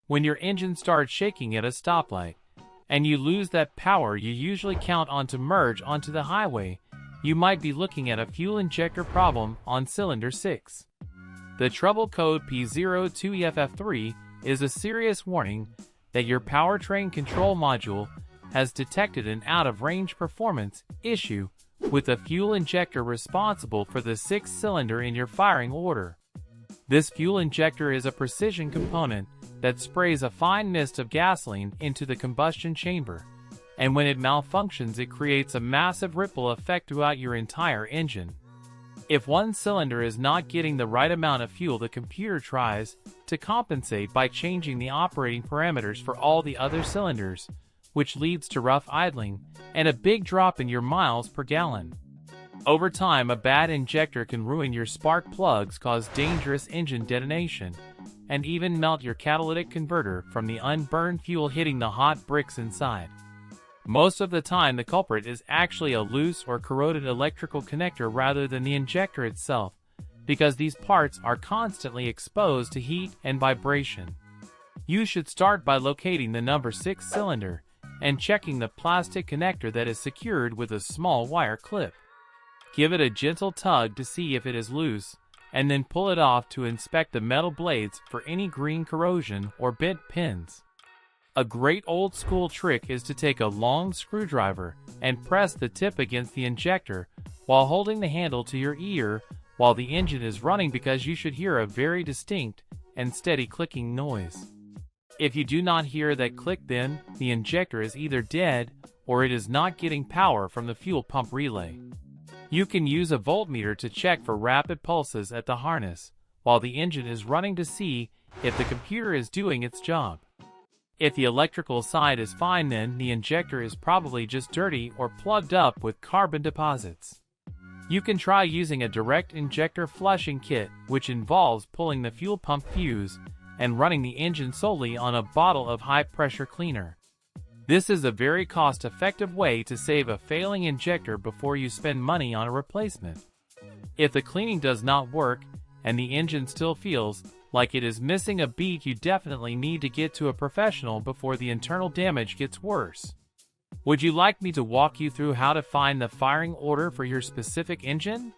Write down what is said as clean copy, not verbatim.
When your engine starts shaking at a stoplight, and you lose that power you usually count on to merge onto the highway, you might be looking at a fuel injector problem on cylinder 6. The trouble code P02F3 is a serious warning that your powertrain control module has detected an out-of-range performance issue with the fuel injector responsible for the 6th cylinder in your firing order. This fuel injector is a precision component that sprays a fine mist of gasoline into the combustion chamber, and when it malfunctions it creates a massive ripple effect throughout your entire engine. If one cylinder is not getting the right amount of fuel, the computer tries to compensate by changing the operating parameters for all the other cylinders, which leads to rough idling and a big drop in your miles per gallon. Over time, a bad injector can ruin your spark plugs, cause dangerous engine detonation, and even melt your catalytic converter from the unburned fuel hitting the hot bricks inside. Most of the time, the culprit is actually a loose or corroded electrical connector rather than the injector itself, because these parts are constantly exposed to heat and vibration. You should start by locating the number 6 cylinder and checking the plastic connector that is secured with a small wire clip. Give it a gentle tug to see if it is loose, and then pull it off to inspect the metal blades for any green corrosion or bent pins. A great old school trick is to take a long screwdriver and press the tip against the injector while holding the handle to your ear while the engine is running, because you should hear a very distinct and steady clicking noise. If you do not hear that click, then the injector is either dead or it is not getting power from the fuel pump relay. You can use a voltmeter to check for rapid pulses at the harness while the engine is running to see if the computer is doing its job. If the electrical side is fine, then the injector is probably just dirty or plugged up with carbon deposits. You can try using a direct injector flushing kit, which involves pulling the fuel pump fuse and running the engine solely on a bottle of high-pressure cleaner. This is a very cost-effective way to save a failing injector before you spend money on a replacement. If the cleaning does not work and the engine still feels like it is missing a beat, you definitely need to get to a professional before the internal damage gets worse. Would you like me to walk you through how to find the firing order for your specific engine?